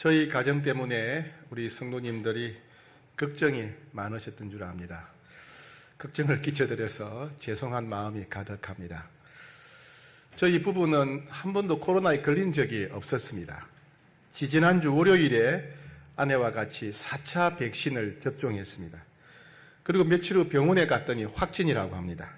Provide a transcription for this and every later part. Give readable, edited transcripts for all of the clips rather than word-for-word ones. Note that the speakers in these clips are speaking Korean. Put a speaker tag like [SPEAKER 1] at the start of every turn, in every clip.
[SPEAKER 1] 저희 가정 때문에 우리 성도님들이 걱정이 많으셨던 줄 압니다. 걱정을 끼쳐드려서 죄송한 마음이 가득합니다. 저희 부부는 한 번도 코로나에 걸린 적이 없었습니다. 지지난주 월요일에 아내와 같이 4차 백신을 접종했습니다. 그리고 며칠 후 병원에 갔더니 확진이라고 합니다.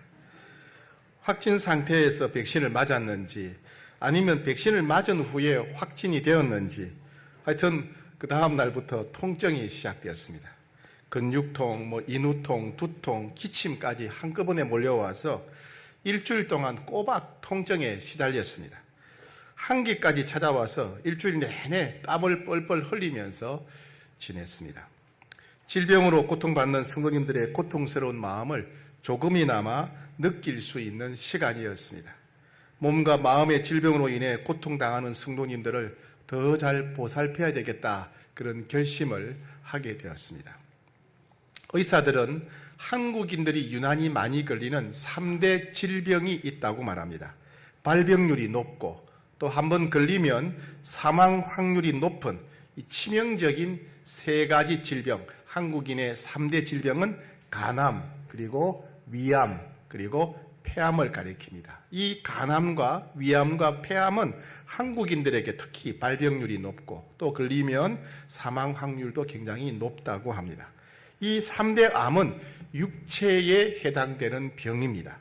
[SPEAKER 1] 확진 상태에서 백신을 맞았는지 아니면 백신을 맞은 후에 확진이 되었는지 하여튼 그 다음 날부터 통증이 시작되었습니다. 근육통, 인후통, 두통, 기침까지 한꺼번에 몰려와서 일주일 동안 꼬박 통증에 시달렸습니다. 한기까지 찾아와서 일주일 내내 땀을 뻘뻘 흘리면서 지냈습니다. 질병으로 고통받는 성도님들의 고통스러운 마음을 조금이나마 느낄 수 있는 시간이었습니다. 몸과 마음의 질병으로 인해 고통당하는 성도님들을 더 잘 보살펴야 되겠다, 그런 결심을 하게 되었습니다. 의사들은 한국인들이 유난히 많이 걸리는 3대 질병이 있다고 말합니다. 발병률이 높고 또 한 번 걸리면 사망 확률이 높은 이 치명적인 3가지 질병, 한국인의 3대 질병은 간암, 그리고 위암, 그리고 폐암을 가리킵니다. 이 간암과 위암과 폐암은 한국인들에게 특히 발병률이 높고 또 걸리면 사망 확률도 굉장히 높다고 합니다. 이 3대 암은 육체에 해당되는 병입니다.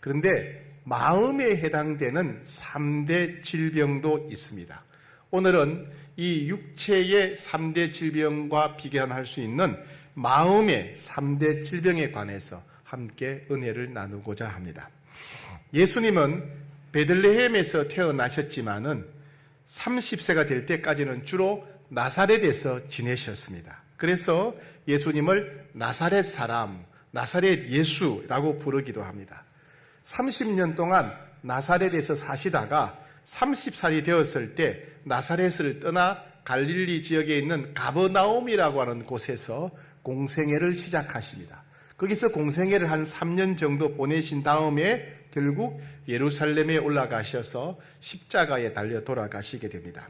[SPEAKER 1] 그런데 마음에 해당되는 3대 질병도 있습니다. 오늘은 이 육체의 3대 질병과 비견할 수 있는 마음의 3대 질병에 관해서 함께 은혜를 나누고자 합니다. 예수님은 베들레헴에서 태어나셨지만은 30세가 될 때까지는 주로 나사렛에서 지내셨습니다. 그래서 예수님을 나사렛 사람, 나사렛 예수라고 부르기도 합니다. 30년 동안 나사렛에서 사시다가 30살이 되었을 때 나사렛을 떠나 갈릴리 지역에 있는 가버나움이라고 하는 곳에서 공생애를 시작하십니다. 거기서 공생애를 한 3년 정도 보내신 다음에 결국 예루살렘에 올라가셔서 십자가에 달려 돌아가시게 됩니다.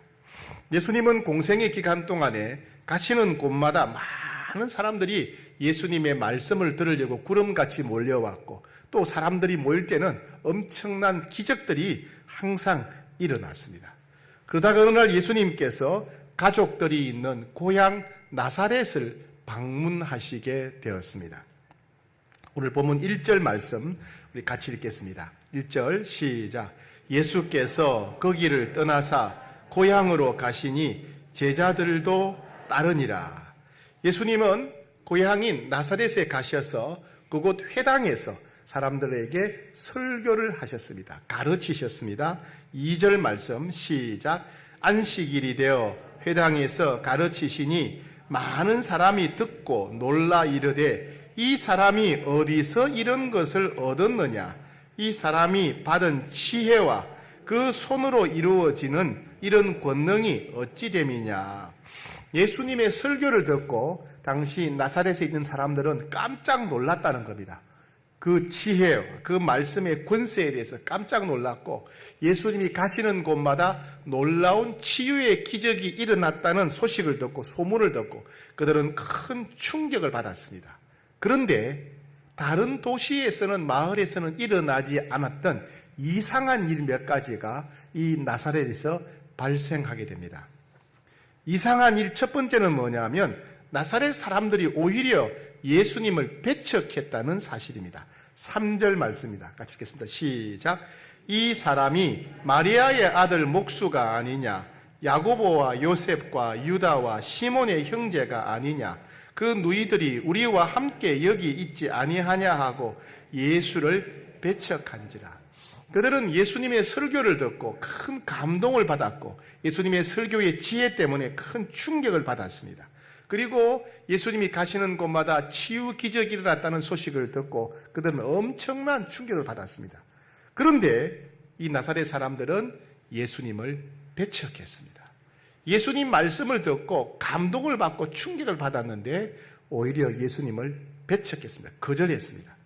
[SPEAKER 1] 예수님은 공생애 기간 동안에 가시는 곳마다 많은 사람들이 예수님의 말씀을 들으려고 구름같이 몰려왔고 또 사람들이 모일 때는 엄청난 기적들이 항상 일어났습니다. 그러다가 어느 날 예수님께서 가족들이 있는 고향 나사렛을 방문하시게 되었습니다. 오늘 본문 1절 말씀 우리 같이 읽겠습니다. 1절 시작. 예수께서 거기를 떠나사 고향으로 가시니 제자들도 따르니라. 예수님은 고향인 나사렛에 가셔서 그곳 회당에서 사람들에게 설교를 하셨습니다. 가르치셨습니다. 2절 말씀 시작. 안식일이 되어 회당에서 가르치시니 많은 사람이 듣고 놀라 이르되 이 사람이 어디서 이런 것을 얻었느냐? 이 사람이 받은 지혜와 그 손으로 이루어지는 이런 권능이 어찌 됨이냐? 예수님의 설교를 듣고 당시 나사렛에 있는 사람들은 깜짝 놀랐다는 겁니다. 그 지혜와 그 말씀의 권세에 대해서 깜짝 놀랐고 예수님이 가시는 곳마다 놀라운 치유의 기적이 일어났다는 소식을 듣고 소문을 듣고 그들은 큰 충격을 받았습니다. 그런데 다른 도시에서는 마을에서는 일어나지 않았던 이상한 일 몇 가지가 이 나사렛에서 발생하게 됩니다. 이상한 일 첫 번째는 뭐냐면 나사렛 사람들이 오히려 예수님을 배척했다는 사실입니다. 3절 말씀입니다. 같이 읽겠습니다. 시작. 이 사람이 마리아의 아들 목수가 아니냐? 야고보와 요셉과 유다와 시몬의 형제가 아니냐? 그 누이들이 우리와 함께 여기 있지 아니하냐 하고 예수를 배척한지라. 그들은 예수님의 설교를 듣고 큰 감동을 받았고 예수님의 설교의 지혜 때문에 큰 충격을 받았습니다. 그리고 예수님이 가시는 곳마다 치유 기적이 일어났다는 소식을 듣고 그들은 엄청난 충격을 받았습니다. 그런데 이 나사렛 사람들은 예수님을 배척했습니다. 예수님 말씀을 듣고 감동을 받고 충격을 받았는데 오히려 예수님을 배척했습니다. 거절했습니다.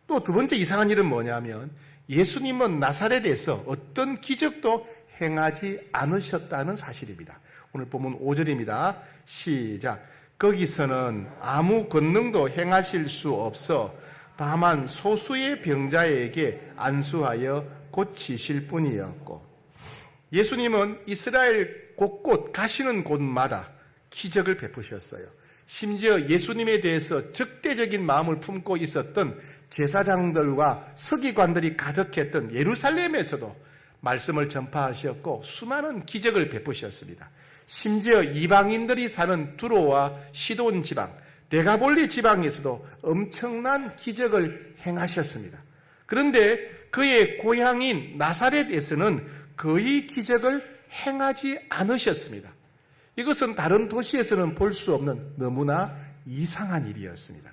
[SPEAKER 1] 또 두 번째 이상한 일은 뭐냐면 예수님은 나사렛에서 어떤 기적도 행하지 않으셨다는 사실입니다. 오늘 본문 5절입니다. 시작. 거기서는 아무 권능도 행하실 수 없어 다만 소수의 병자에게 안수하여 고치실 뿐이었고, 예수님은 이스라엘 곳곳 가시는 곳마다 기적을 베푸셨어요. 심지어 예수님에 대해서 적대적인 마음을 품고 있었던 제사장들과 서기관들이 가득했던 예루살렘에서도 말씀을 전파하셨고 수많은 기적을 베푸셨습니다. 심지어 이방인들이 사는 두로와 시돈 지방, 데가볼리 지방에서도 엄청난 기적을 행하셨습니다. 그런데 그의 고향인 나사렛에서는 거의 기적을 행하지 않으셨습니다. 이것은 다른 도시에서는 볼 수 없는 너무나 이상한 일이었습니다.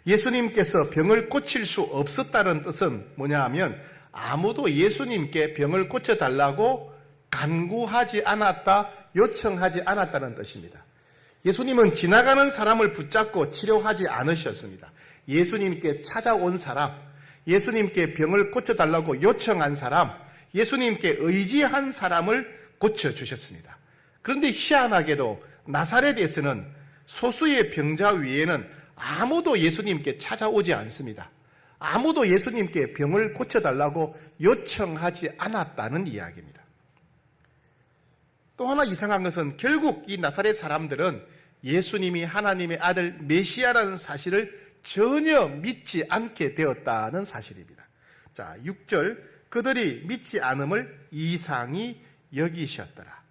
[SPEAKER 1] 예수님께서 병을 고칠 수 없었다는 뜻은 뭐냐 하면 아무도 예수님께 병을 고쳐달라고 간구하지 않았다, 요청하지 않았다는 뜻입니다. 예수님은 지나가는 사람을 붙잡고 치료하지 않으셨습니다. 예수님께 찾아온 사람, 예수님께 병을 고쳐달라고 요청한 사람, 예수님께 의지한 사람을 고쳐주셨습니다. 그런데 희한하게도 나사렛에서는 소수의 병자 위에는 아무도 예수님께 찾아오지 않습니다. 아무도 예수님께 병을 고쳐달라고 요청하지 않았다는 이야기입니다. 또 하나 이상한 것은 결국 이 나사렛 사람들은 예수님이 하나님의 아들 메시아라는 사실을 전혀 믿지 않게 되었다는 사실입니다. 자, 6절, 그들이 믿지 않음을 이상히 여기셨더라.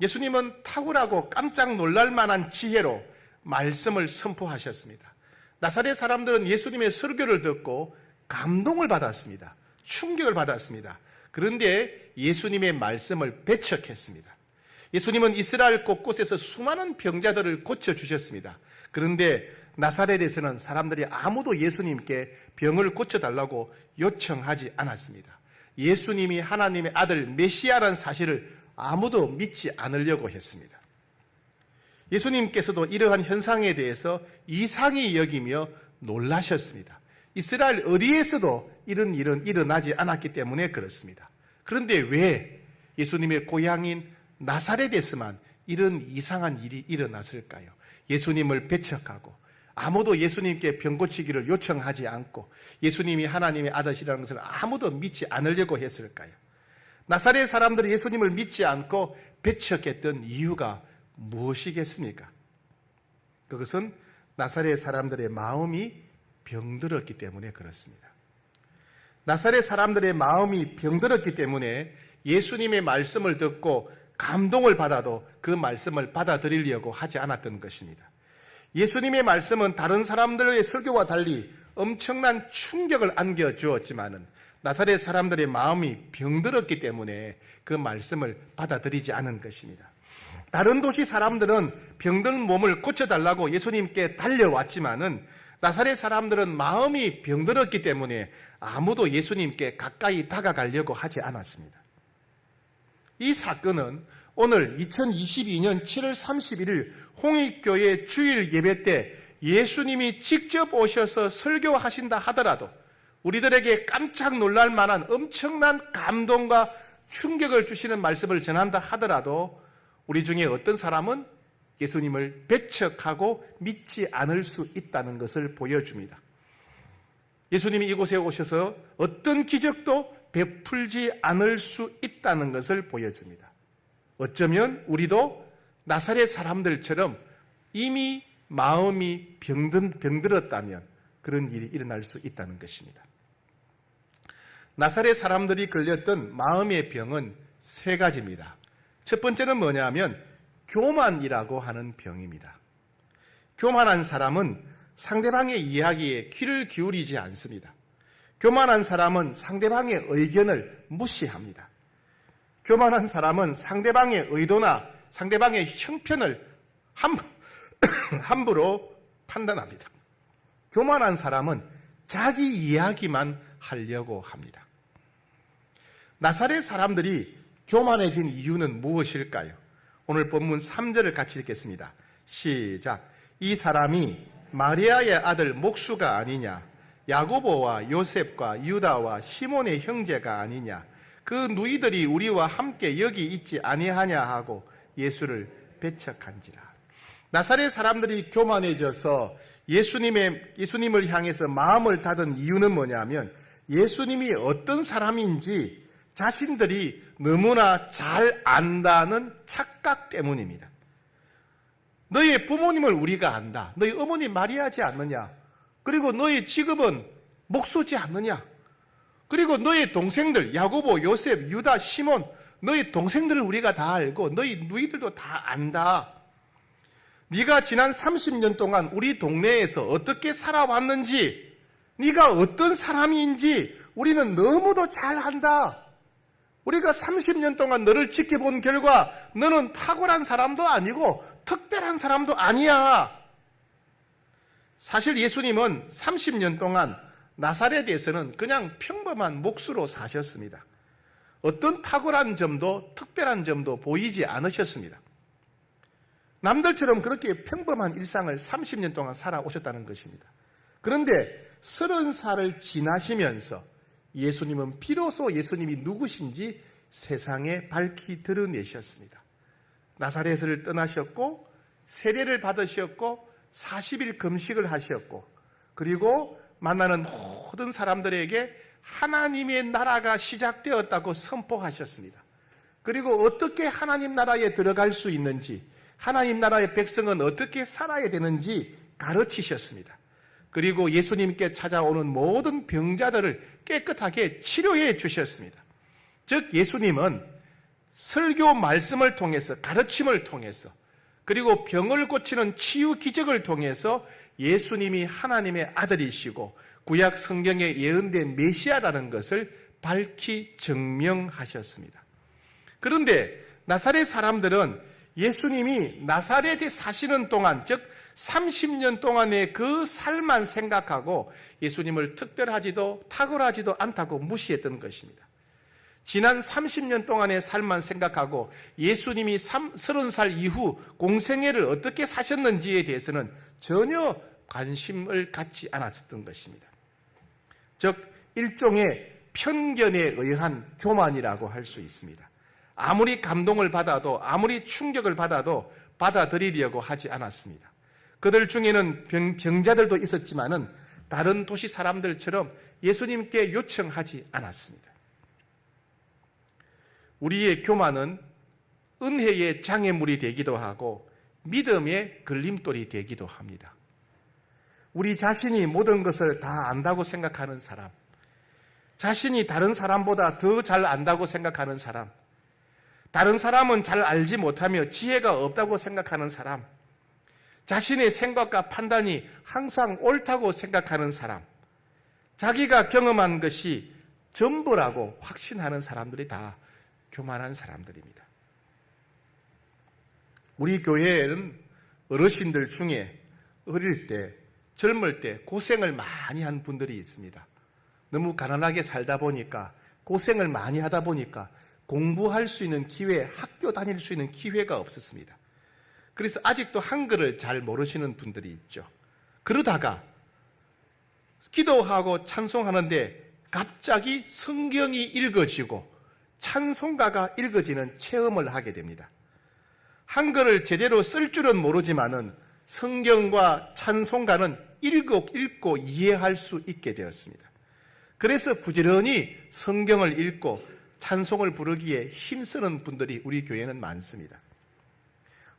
[SPEAKER 1] 예수님은 탁월하고 깜짝 놀랄 만한 지혜로 말씀을 선포하셨습니다. 나사렛 사람들은 예수님의 설교를 듣고 감동을 받았습니다. 충격을 받았습니다. 그런데 예수님의 말씀을 배척했습니다. 예수님은 이스라엘 곳곳에서 수많은 병자들을 고쳐주셨습니다. 그런데 나사렛에서는 사람들이 아무도 예수님께 병을 고쳐달라고 요청하지 않았습니다. 예수님이 하나님의 아들 메시아라는 사실을 아무도 믿지 않으려고 했습니다. 예수님께서도 이러한 현상에 대해서 이상히 여기며 놀라셨습니다. 이스라엘 어디에서도 이런 일은 일어나지 않았기 때문에 그렇습니다. 그런데 왜 예수님의 고향인 나사렛에서만 이런 이상한 일이 일어났을까요? 예수님을 배척하고 아무도 예수님께 병 고치기를 요청하지 않고 예수님이 하나님의 아들이라는 것을 아무도 믿지 않으려고 했을까요? 나사렛 사람들이 예수님을 믿지 않고 배척했던 이유가 무엇이겠습니까? 그것은 나사렛 사람들의 마음이 병들었기 때문에 그렇습니다. 나사렛 사람들의 마음이 병들었기 때문에 예수님의 말씀을 듣고 감동을 받아도 그 말씀을 받아들이려고 하지 않았던 것입니다. 예수님의 말씀은 다른 사람들의 설교와 달리 엄청난 충격을 안겨주었지만은 나사렛 사람들의 마음이 병들었기 때문에 그 말씀을 받아들이지 않은 것입니다. 다른 도시 사람들은 병든 몸을 고쳐달라고 예수님께 달려왔지만은 나사렛 사람들은 마음이 병들었기 때문에 아무도 예수님께 가까이 다가가려고 하지 않았습니다. 이 사건은 오늘 2022년 7월 31일 홍익교회 주일 예배 때 예수님이 직접 오셔서 설교하신다 하더라도 우리들에게 깜짝 놀랄 만한 엄청난 감동과 충격을 주시는 말씀을 전한다 하더라도 우리 중에 어떤 사람은 예수님을 배척하고 믿지 않을 수 있다는 것을 보여줍니다. 예수님이 이곳에 오셔서 어떤 기적도 베풀지 않을 수 있다는 것을 보여줍니다. 어쩌면 우리도 나사렛 사람들처럼 이미 마음이 병들었다면 그런 일이 일어날 수 있다는 것입니다. 나사렛 사람들이 걸렸던 마음의 병은 세 가지입니다. 첫 번째는 뭐냐면 교만이라고 하는 병입니다. 교만한 사람은 상대방의 이야기에 귀를 기울이지 않습니다. 교만한 사람은 상대방의 의견을 무시합니다. 교만한 사람은 상대방의 의도나 상대방의 형편을 함부로 판단합니다. 교만한 사람은 자기 이야기만 하려고 합니다. 나사렛 사람들이 교만해진 이유는 무엇일까요? 오늘 본문 3절을 같이 읽겠습니다. 시작. 이 사람이 마리아의 아들 목수가 아니냐? 야고보와 요셉과 유다와 시몬의 형제가 아니냐? 그 누이들이 우리와 함께 여기 있지 아니하냐 하고 예수를 배척한지라. 나사렛 사람들이 교만해져서 예수님을 향해서 마음을 닫은 이유는 뭐냐면 예수님이 어떤 사람인지 자신들이 너무나 잘 안다는 착각 때문입니다. 너의 부모님을 우리가 안다. 너희 어머니 마리아지 않느냐? 그리고 너의 직업은 목수지 않느냐? 그리고 너의 동생들 야고보, 요셉, 유다, 시몬 너희 동생들을 우리가 다 알고 너희 누이들도 다 안다. 네가 지난 30년 동안 우리 동네에서 어떻게 살아왔는지, 네가 어떤 사람인지 우리는 너무도 잘 안다. 우리가 30년 동안 너를 지켜본 결과 너는 탁월한 사람도 아니고 특별한 사람도 아니야. 사실 예수님은 30년 동안 나사렛에서는 그냥 평범한 목수로 사셨습니다. 어떤 탁월한 점도 특별한 점도 보이지 않으셨습니다. 남들처럼 그렇게 평범한 일상을 30년 동안 살아오셨다는 것입니다. 그런데 30살을 지나시면서 예수님은 비로소 예수님이 누구신지 세상에 밝히 드러내셨습니다. 나사렛을 떠나셨고 세례를 받으셨고 40일 금식을 하셨고 그리고 만나는 모든 사람들에게 하나님의 나라가 시작되었다고 선포하셨습니다. 그리고 어떻게 하나님 나라에 들어갈 수 있는지, 하나님 나라의 백성은 어떻게 살아야 되는지 가르치셨습니다. 그리고 예수님께 찾아오는 모든 병자들을 깨끗하게 치료해 주셨습니다. 즉 예수님은 설교 말씀을 통해서, 가르침을 통해서, 그리고 병을 고치는 치유 기적을 통해서 예수님이 하나님의 아들이시고 구약 성경에 예언된 메시아라는 것을 밝히 증명하셨습니다. 그런데 나사렛 사람들은 예수님이 나사렛에 사시는 동안, 즉 30년 동안의 그 삶만 생각하고 예수님을 특별하지도 탁월하지도 않다고 무시했던 것입니다. 지난 30년 동안의 삶만 생각하고 예수님이 30살 이후 공생애를 어떻게 사셨는지에 대해서는 전혀 관심을 갖지 않았었던 것입니다. 즉 일종의 편견에 의한 교만이라고 할 수 있습니다. 아무리 감동을 받아도, 아무리 충격을 받아도 받아들이려고 하지 않았습니다. 그들 중에는 병자들도 있었지만은 다른 도시 사람들처럼 예수님께 요청하지 않았습니다. 우리의 교만은 은혜의 장애물이 되기도 하고 믿음의 걸림돌이 되기도 합니다. 우리 자신이 모든 것을 다 안다고 생각하는 사람, 자신이 다른 사람보다 더 잘 안다고 생각하는 사람, 다른 사람은 잘 알지 못하며 지혜가 없다고 생각하는 사람, 자신의 생각과 판단이 항상 옳다고 생각하는 사람, 자기가 경험한 것이 전부라고 확신하는 사람들이 다 교만한 사람들입니다. 우리 교회에는 어르신들 중에 어릴 때, 젊을 때 고생을 많이 한 분들이 있습니다. 너무 가난하게 살다 보니까, 고생을 많이 하다 보니까 공부할 수 있는 기회, 학교 다닐 수 있는 기회가 없었습니다. 그래서 아직도 한글을 잘 모르시는 분들이 있죠. 그러다가 기도하고 찬송하는데 갑자기 성경이 읽어지고 찬송가가 읽어지는 체험을 하게 됩니다. 한글을 제대로 쓸 줄은 모르지만은 성경과 찬송가는 읽고 이해할 수 있게 되었습니다. 그래서 부지런히 성경을 읽고 찬송을 부르기에 힘쓰는 분들이 우리 교회는 많습니다.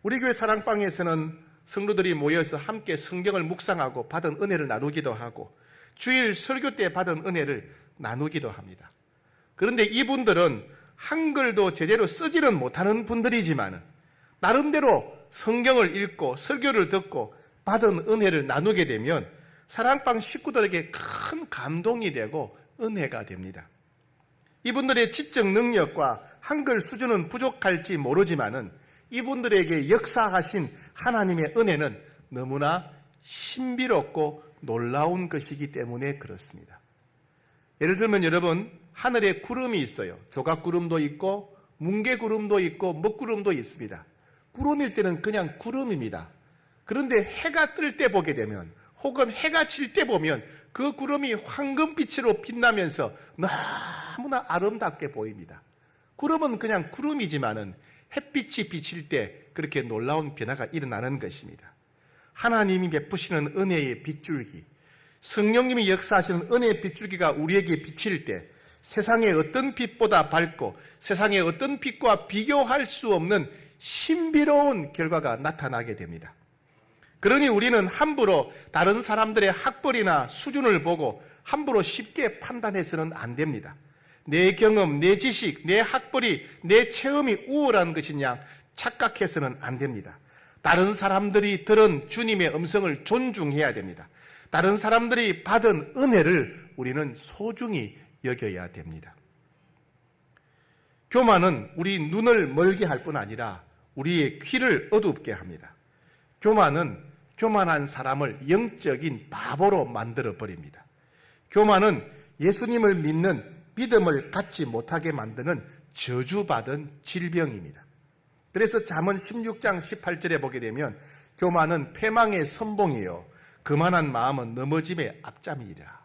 [SPEAKER 1] 우리 교회 사랑방에서는 성도들이 모여서 함께 성경을 묵상하고 받은 은혜를 나누기도 하고 주일 설교 때 받은 은혜를 나누기도 합니다. 그런데 이분들은 한글도 제대로 쓰지는 못하는 분들이지만 나름대로 성경을 읽고 설교를 듣고 받은 은혜를 나누게 되면 사랑방 식구들에게 큰 감동이 되고 은혜가 됩니다. 이분들의 지적 능력과 한글 수준은 부족할지 모르지만은 이분들에게 역사하신 하나님의 은혜는 너무나 신비롭고 놀라운 것이기 때문에 그렇습니다. 예를 들면 여러분, 하늘에 구름이 있어요. 조각구름도 있고 뭉게구름도 있고 먹구름도 있습니다. 구름일 때는 그냥 구름입니다. 그런데 해가 뜰 때 보게 되면 혹은 해가 질 때 보면 그 구름이 황금빛으로 빛나면서 너무나 아름답게 보입니다. 구름은 그냥 구름이지만은 햇빛이 비칠 때 그렇게 놀라운 변화가 일어나는 것입니다. 하나님이 베푸시는 은혜의 빗줄기, 성령님이 역사하시는 은혜의 빗줄기가 우리에게 비칠 때 세상의 어떤 빛보다 밝고 세상의 어떤 빛과 비교할 수 없는 신비로운 결과가 나타나게 됩니다. 그러니 우리는 함부로 다른 사람들의 학벌이나 수준을 보고 함부로 쉽게 판단해서는 안 됩니다. 내 경험, 내 지식, 내 학벌이, 내 체험이 우월한 것이냐 착각해서는 안 됩니다. 다른 사람들이 들은 주님의 음성을 존중해야 됩니다. 다른 사람들이 받은 은혜를 우리는 소중히 여겨야 됩니다. 교만은 우리 눈을 멀게 할 뿐 아니라 우리의 귀를 어둡게 합니다. 교만은 교만한 사람을 영적인 바보로 만들어 버립니다. 교만은 예수님을 믿는 믿음을 갖지 못하게 만드는 저주받은 질병입니다. 그래서 잠언 16장 18절에 보게 되면 교만은 패망의 선봉이요 그만한 마음은 넘어짐의 앞잠이라.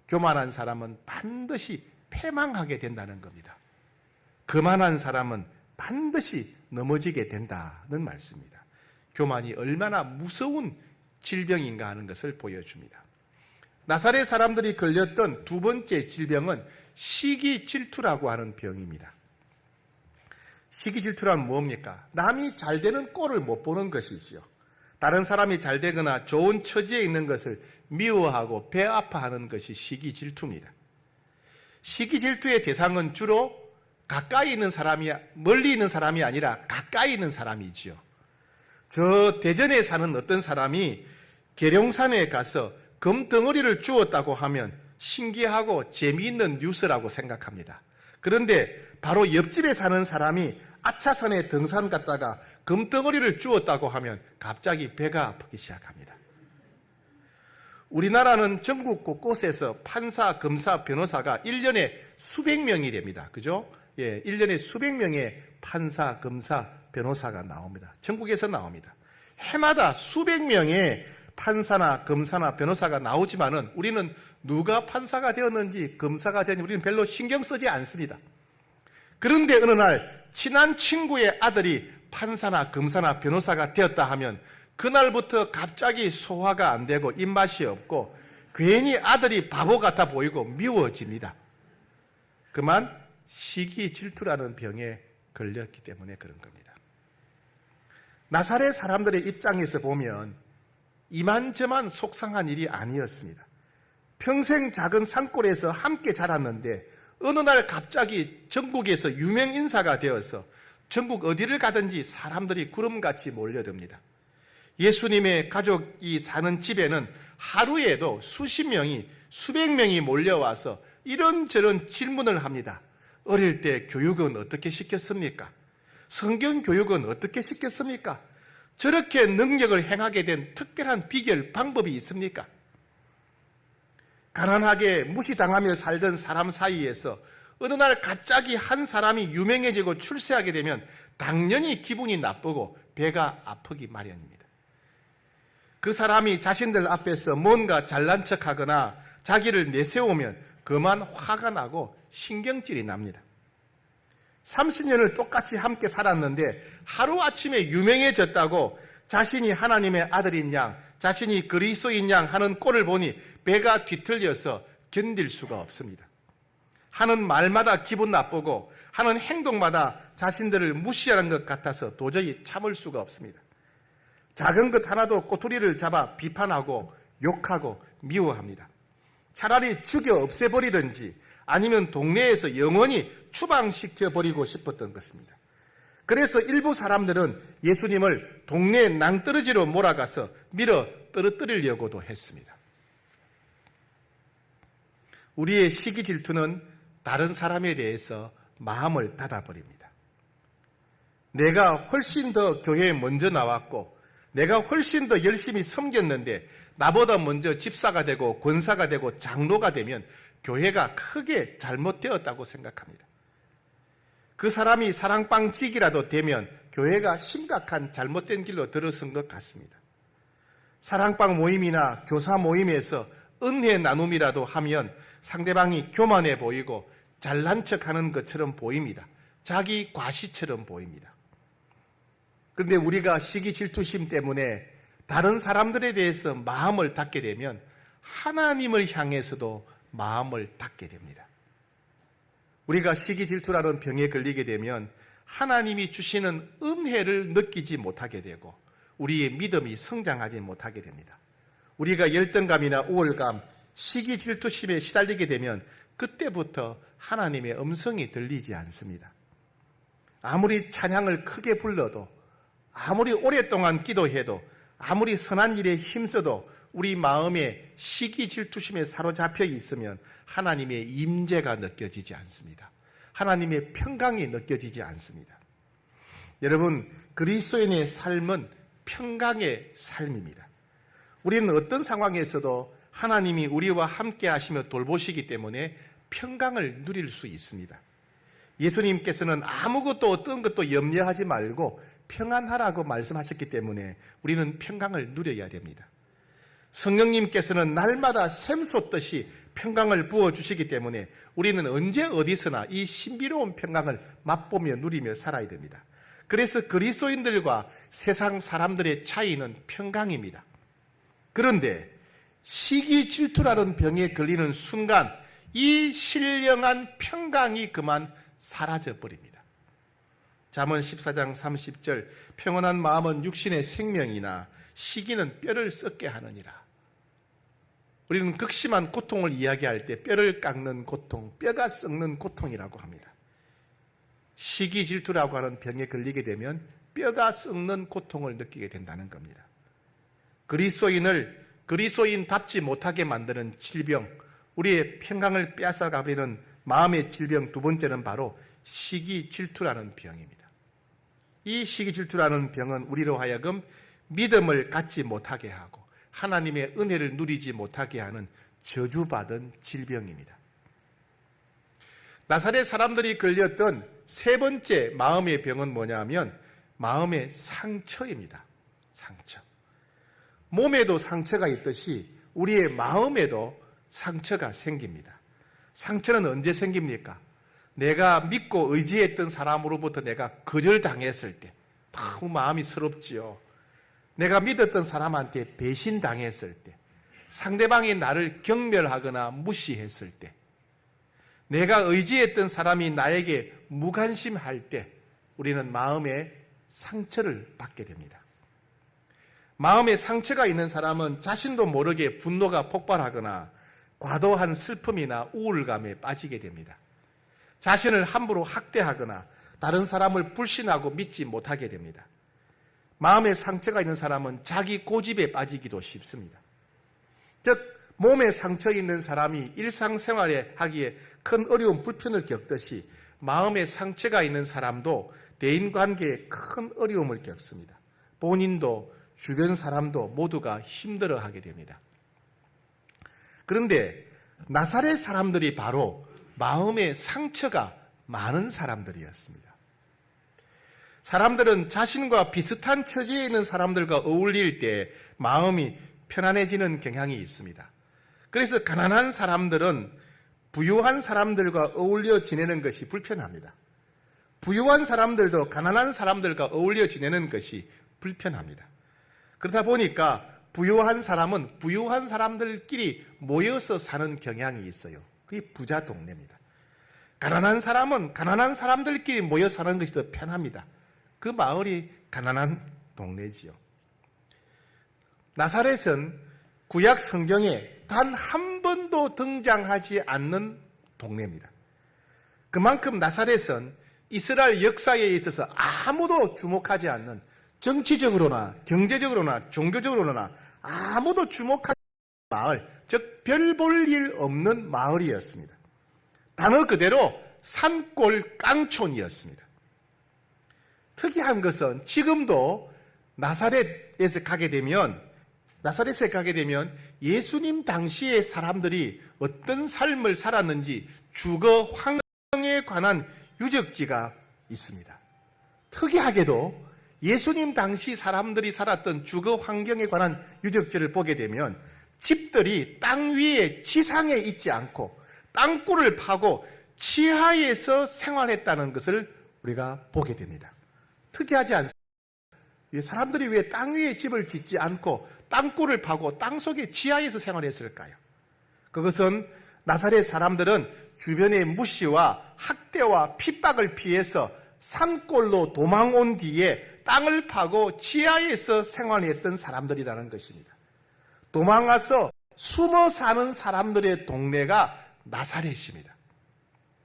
[SPEAKER 1] 교만한 사람은 반드시 패망하게 된다는 겁니다. 그만한 사람은 반드시 넘어지게 된다는 말씀입니다. 교만이 얼마나 무서운 질병인가 하는 것을 보여줍니다. 나사렛 사람들이 걸렸던 두 번째 질병은 시기 질투라고 하는 병입니다. 시기 질투란 뭡니까? 남이 잘 되는 꼴을 못 보는 것이지요. 다른 사람이 잘 되거나 좋은 처지에 있는 것을 미워하고 배 아파하는 것이 시기 질투입니다. 시기 질투의 대상은 주로 가까이 있는 사람이, 멀리 있는 사람이 아니라 가까이 있는 사람이지요. 저 대전에 사는 어떤 사람이 계룡산에 가서 금덩어리를 주웠다고 하면 신기하고 재미있는 뉴스라고 생각합니다. 그런데 바로 옆집에 사는 사람이 아차산에 등산 갔다가 금덩어리를 주웠다고 하면 갑자기 배가 아프기 시작합니다. 우리나라는 전국 곳곳에서 판사, 검사, 변호사가 1년에 수백 명이 됩니다. 그죠? 예, 1년에 수백 명의 판사, 검사, 변호사가 나옵니다. 전국에서 나옵니다. 해마다 수백 명의 판사나 검사나 변호사가 나오지만은 우리는 누가 판사가 되었는지 검사가 되었는지 우리는 별로 신경 쓰지 않습니다. 그런데 어느 날 친한 친구의 아들이 판사나 검사나 변호사가 되었다 하면 그날부터 갑자기 소화가 안 되고 입맛이 없고 괜히 아들이 바보 같아 보이고 미워집니다. 그만 시기 질투라는 병에 걸렸기 때문에 그런 겁니다. 나사렛 사람들의 입장에서 보면 이만저만 속상한 일이 아니었습니다. 평생 작은 산골에서 함께 자랐는데 어느 날 갑자기 전국에서 유명 인사가 되어서 전국 어디를 가든지 사람들이 구름같이 몰려듭니다. 예수님의 가족이 사는 집에는 하루에도 수십 명이, 수백 명이 몰려와서 이런저런 질문을 합니다. 어릴 때 교육은 어떻게 시켰습니까? 성경 교육은 어떻게 시켰습니까? 저렇게 능력을 행하게 된 특별한 비결, 방법이 있습니까? 가난하게 무시당하며 살던 사람 사이에서 어느 날 갑자기 한 사람이 유명해지고 출세하게 되면 당연히 기분이 나쁘고 배가 아프기 마련입니다. 그 사람이 자신들 앞에서 뭔가 잘난 척하거나 자기를 내세우면 그만 화가 나고 신경질이 납니다. 30년을 똑같이 함께 살았는데 하루아침에 유명해졌다고 자신이 하나님의 아들인 양, 자신이 그리스도인 양 하는 꼴을 보니 배가 뒤틀려서 견딜 수가 없습니다. 하는 말마다 기분 나쁘고 하는 행동마다 자신들을 무시하는 것 같아서 도저히 참을 수가 없습니다. 작은 것 하나도 꼬투리를 잡아 비판하고 욕하고 미워합니다. 차라리 죽여 없애버리든지 아니면 동네에서 영원히 추방시켜버리고 싶었던 것입니다. 그래서 일부 사람들은 예수님을 동네 낭떠러지로 몰아가서 밀어 떨어뜨리려고도 했습니다. 우리의 시기 질투는 다른 사람에 대해서 마음을 닫아버립니다. 내가 훨씬 더 교회에 먼저 나왔고 내가 훨씬 더 열심히 섬겼는데 나보다 먼저 집사가 되고 권사가 되고 장로가 되면 교회가 크게 잘못되었다고 생각합니다. 그 사람이 사랑방직이라도 되면 교회가 심각한 잘못된 길로 들어선 것 같습니다. 사랑방 모임이나 교사 모임에서 은혜 나눔이라도 하면 상대방이 교만해 보이고 잘난 척하는 것처럼 보입니다. 자기 과시처럼 보입니다. 그런데 우리가 시기 질투심 때문에 다른 사람들에 대해서 마음을 닫게 되면 하나님을 향해서도 마음을 닫게 됩니다. 우리가 시기 질투라는 병에 걸리게 되면 하나님이 주시는 은혜를 느끼지 못하게 되고 우리의 믿음이 성장하지 못하게 됩니다. 우리가 열등감이나 우월감, 시기 질투심에 시달리게 되면 그때부터 하나님의 음성이 들리지 않습니다. 아무리 찬양을 크게 불러도, 아무리 오랫동안 기도해도, 아무리 선한 일에 힘써도 우리 마음에 시기 질투심에 사로잡혀 있으면 하나님의 임재가 느껴지지 않습니다. 하나님의 평강이 느껴지지 않습니다. 여러분, 그리스도인의 삶은 평강의 삶입니다. 우리는 어떤 상황에서도 하나님이 우리와 함께 하시며 돌보시기 때문에 평강을 누릴 수 있습니다. 예수님께서는 아무것도 어떤 것도 염려하지 말고 평안하라고 말씀하셨기 때문에 우리는 평강을 누려야 됩니다. 성령님께서는 날마다 샘솟듯이 평강을 부어주시기 때문에 우리는 언제 어디서나 이 신비로운 평강을 맛보며 누리며 살아야 됩니다. 그래서 그리스도인들과 세상 사람들의 차이는 평강입니다. 그런데 시기 질투라는 병에 걸리는 순간 이 신령한 평강이 그만 사라져 버립니다. 잠언 14장 30절 평온한 마음은 육신의 생명이나 시기는 뼈를 썩게 하느니라. 우리는 극심한 고통을 이야기할 때 뼈를 깎는 고통, 뼈가 썩는 고통이라고 합니다. 시기 질투라고 하는 병에 걸리게 되면 뼈가 썩는 고통을 느끼게 된다는 겁니다. 그리스도인을 그리스도인답지 못하게 만드는 질병, 우리의 평강을 빼앗아가버리는 마음의 질병 두 번째는 바로 시기 질투라는 병입니다. 이 시기 질투라는 병은 우리로 하여금 믿음을 갖지 못하게 하고 하나님의 은혜를 누리지 못하게 하는 저주받은 질병입니다. 나사렛 사람들이 걸렸던 세 번째 마음의 병은 뭐냐면 마음의 상처입니다. 상처. 몸에도 상처가 있듯이 우리의 마음에도 상처가 생깁니다. 상처는 언제 생깁니까? 내가 믿고 의지했던 사람으로부터 내가 거절당했을 때 너무 마음이 서럽지요. 내가 믿었던 사람한테 배신당했을 때, 상대방이 나를 경멸하거나 무시했을 때, 내가 의지했던 사람이 나에게 무관심할 때 우리는 마음에 상처를 받게 됩니다. 마음에 상처가 있는 사람은 자신도 모르게 분노가 폭발하거나 과도한 슬픔이나 우울감에 빠지게 됩니다. 자신을 함부로 학대하거나 다른 사람을 불신하고 믿지 못하게 됩니다. 마음에 상처가 있는 사람은 자기 고집에 빠지기도 쉽습니다. 즉 몸에 상처 있는 사람이 일상생활에 하기에 큰 어려움, 불편을 겪듯이 마음에 상처가 있는 사람도 대인관계에 큰 어려움을 겪습니다. 본인도 주변 사람도 모두가 힘들어하게 됩니다. 그런데 나사렛 사람들이 바로 마음에 상처가 많은 사람들이었습니다. 사람들은 자신과 비슷한 처지에 있는 사람들과 어울릴 때 마음이 편안해지는 경향이 있습니다. 그래서 가난한 사람들은 부유한 사람들과 어울려 지내는 것이 불편합니다. 부유한 사람들도 가난한 사람들과 어울려 지내는 것이 불편합니다. 그러다 보니까 부유한 사람은 부유한 사람들끼리 모여서 사는 경향이 있어요. 그게 부자 동네입니다. 가난한 사람은 가난한 사람들끼리 모여 사는 것이 더 편합니다. 그 마을이 가난한 동네지요. 나사렛은 구약 성경에 단 한 번도 등장하지 않는 동네입니다. 그만큼 나사렛은 이스라엘 역사에 있어서 아무도 주목하지 않는 정치적으로나 경제적으로나 종교적으로나 아무도 주목하지 않는 마을, 즉 별 볼 일 없는 마을이었습니다. 단어 그대로 산골 깡촌이었습니다. 특이한 것은 지금도 나사렛에 가게 되면 예수님 당시의 사람들이 어떤 삶을 살았는지 주거 환경에 관한 유적지가 있습니다. 특이하게도 예수님 당시 사람들이 살았던 주거 환경에 관한 유적지를 보게 되면 집들이 땅 위에 지상에 있지 않고 땅굴을 파고 지하에서 생활했다는 것을 우리가 보게 됩니다. 특이하지 않습니까? 사람들이 왜 땅 위에 집을 짓지 않고 땅굴을 파고 땅속에 지하에서 생활했을까요? 그것은 나사렛 사람들은 주변의 무시와 학대와 핍박을 피해서 산골로 도망온 뒤에 땅을 파고 지하에서 생활했던 사람들이라는 것입니다. 도망와서 숨어 사는 사람들의 동네가 나사렛입니다.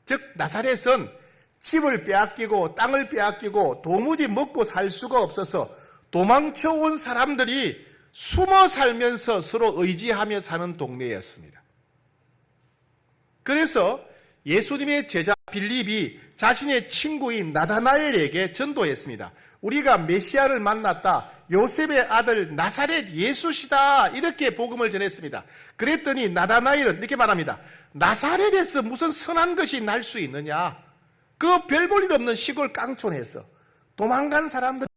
[SPEAKER 1] 즉 나사렛은 집을 빼앗기고 땅을 빼앗기고 도무지 먹고 살 수가 없어서 도망쳐온 사람들이 숨어 살면서 서로 의지하며 사는 동네였습니다. 그래서 예수님의 제자 빌립이 자신의 친구인 나다나엘에게 전도했습니다. 우리가 메시아를 만났다. 요셉의 아들 나사렛 예수시다. 이렇게 복음을 전했습니다. 그랬더니 나다나엘은 이렇게 말합니다. 나사렛에서 무슨 선한 것이 날 수 있느냐? 그 별 볼 일 없는 시골 깡촌에서 도망간 사람들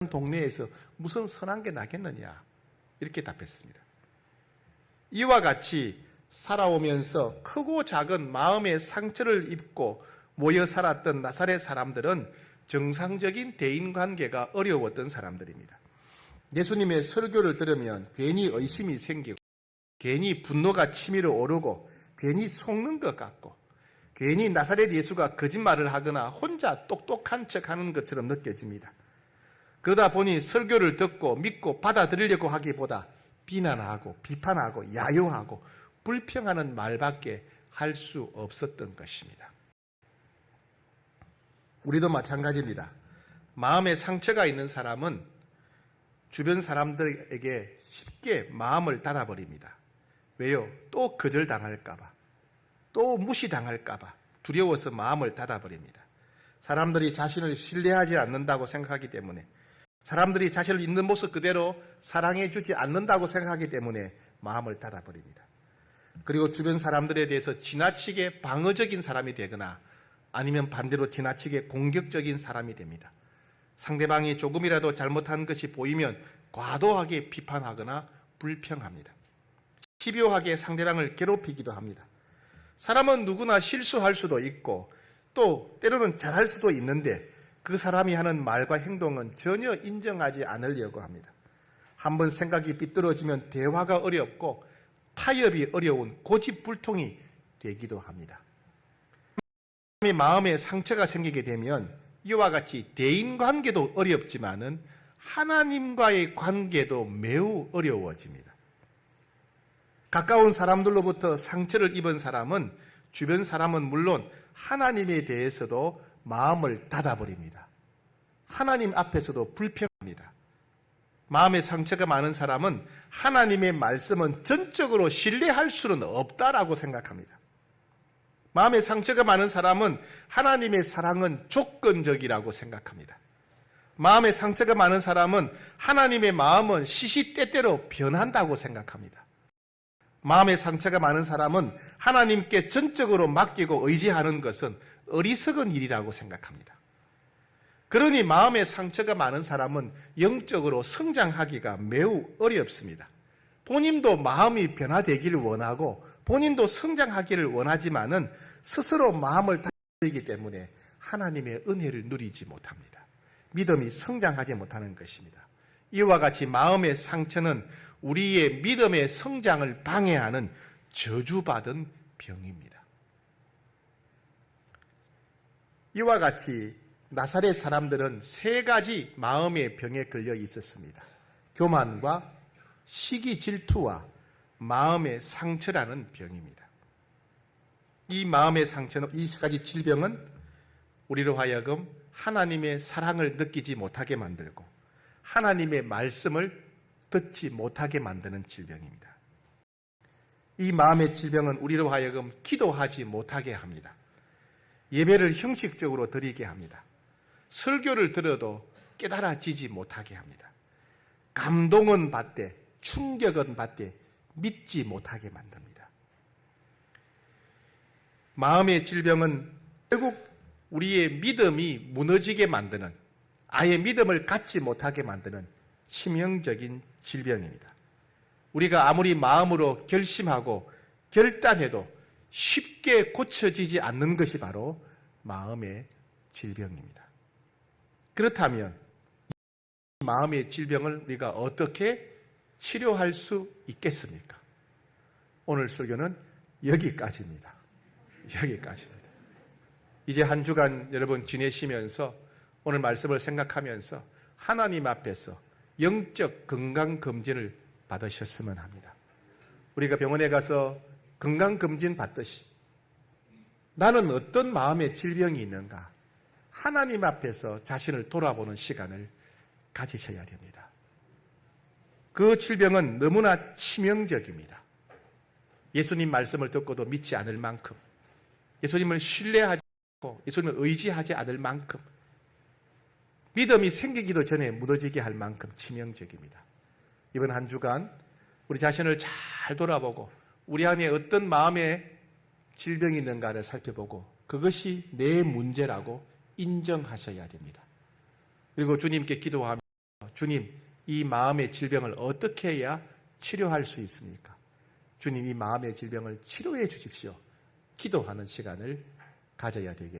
[SPEAKER 1] 동네에서 무슨 선한 게 나겠느냐? 이렇게 답했습니다. 이와 같이 살아오면서 크고 작은 마음의 상처를 입고 모여 살았던 나사렛 사람들은 정상적인 대인관계가 어려웠던 사람들입니다. 예수님의 설교를 들으면 괜히 의심이 생기고 괜히 분노가 치밀어 오르고 괜히 속는 것 같고 괜히 나사렛 예수가 거짓말을 하거나 혼자 똑똑한 척하는 것처럼 느껴집니다. 그러다 보니 설교를 듣고 믿고 받아들이려고 하기보다 비난하고 비판하고 야유하고 불평하는 말밖에 할 수 없었던 것입니다. 우리도 마찬가지입니다. 마음에 상처가 있는 사람은 주변 사람들에게 쉽게 마음을 닫아버립니다. 왜요? 또 거절당할까봐, 또 무시당할까봐 두려워서 마음을 닫아버립니다. 사람들이 자신을 신뢰하지 않는다고 생각하기 때문에, 사람들이 자신을 있는 모습 그대로 사랑해주지 않는다고 생각하기 때문에 마음을 닫아버립니다. 그리고 주변 사람들에 대해서 지나치게 방어적인 사람이 되거나 아니면 반대로 지나치게 공격적인 사람이 됩니다. 상대방이 조금이라도 잘못한 것이 보이면 과도하게 비판하거나 불평합니다. 집요하게 상대방을 괴롭히기도 합니다. 사람은 누구나 실수할 수도 있고 또 때로는 잘할 수도 있는데 그 사람이 하는 말과 행동은 전혀 인정하지 않으려고 합니다. 한번 생각이 삐뚤어지면 대화가 어렵고 타협이 어려운 고집불통이 되기도 합니다. 마음에 상처가 생기게 되면 이와 같이 대인관계도 어렵지만은 하나님과의 관계도 매우 어려워집니다. 가까운 사람들로부터 상처를 입은 사람은 주변 사람은 물론 하나님에 대해서도 마음을 닫아버립니다. 하나님 앞에서도 불평합니다. 마음에 상처가 많은 사람은 하나님의 말씀은 전적으로 신뢰할 수는 없다라고 생각합니다. 마음에 상처가 많은 사람은 하나님의 사랑은 조건적이라고 생각합니다. 마음에 상처가 많은 사람은 하나님의 마음은 시시때때로 변한다고 생각합니다. 마음에 상처가 많은 사람은 하나님께 전적으로 맡기고 의지하는 것은 어리석은 일이라고 생각합니다. 그러니 마음에 상처가 많은 사람은 영적으로 성장하기가 매우 어렵습니다. 본인도 마음이 변화되기를 원하고 본인도 성장하기를 원하지만은 스스로 마음을 닫기 때문에 하나님의 은혜를 누리지 못합니다. 믿음이 성장하지 못하는 것입니다. 이와 같이 마음의 상처는 우리의 믿음의 성장을 방해하는 저주받은 병입니다. 이와 같이 나사렛 사람들은 세 가지 마음의 병에 걸려 있었습니다. 교만과 시기 질투와 마음의 상처라는 병입니다. 이 마음의 상처는, 이 세 가지 질병은 우리로 하여금 하나님의 사랑을 느끼지 못하게 만들고 하나님의 말씀을 듣지 못하게 만드는 질병입니다. 이 마음의 질병은 우리로 하여금 기도하지 못하게 합니다. 예배를 형식적으로 드리게 합니다. 설교를 들어도 깨달아지지 못하게 합니다. 감동은 받되 충격은 받되 믿지 못하게 만듭니다. 마음의 질병은 결국 우리의 믿음이 무너지게 만드는, 아예 믿음을 갖지 못하게 만드는 치명적인 질병입니다. 우리가 아무리 마음으로 결심하고 결단해도 쉽게 고쳐지지 않는 것이 바로 마음의 질병입니다. 그렇다면 이 마음의 질병을 우리가 어떻게 치료할 수 있겠습니까? 오늘 설교는 여기까지입니다. 여기까지입니다. 이제 한 주간 여러분 지내시면서 오늘 말씀을 생각하면서 하나님 앞에서 영적 건강검진을 받으셨으면 합니다. 우리가 병원에 가서 건강검진 받듯이 나는 어떤 마음의 질병이 있는가? 하나님 앞에서 자신을 돌아보는 시간을 가지셔야 됩니다. 그 질병은 너무나 치명적입니다. 예수님 말씀을 듣고도 믿지 않을 만큼, 예수님을 신뢰하지 않고 예수님을 의지하지 않을 만큼, 믿음이 생기기도 전에 무너지게 할 만큼 치명적입니다. 이번 한 주간 우리 자신을 잘 돌아보고 우리 안에 어떤 마음의 질병이 있는가를 살펴보고 그것이 내 문제라고 인정하셔야 됩니다. 그리고 주님께 기도하며 주님, 이 마음의 질병을 어떻게 해야 치료할 수 있습니까? 주님, 이 마음의 질병을 치료해 주십시오. 기도하는 시간을 가져야 되겠습니다.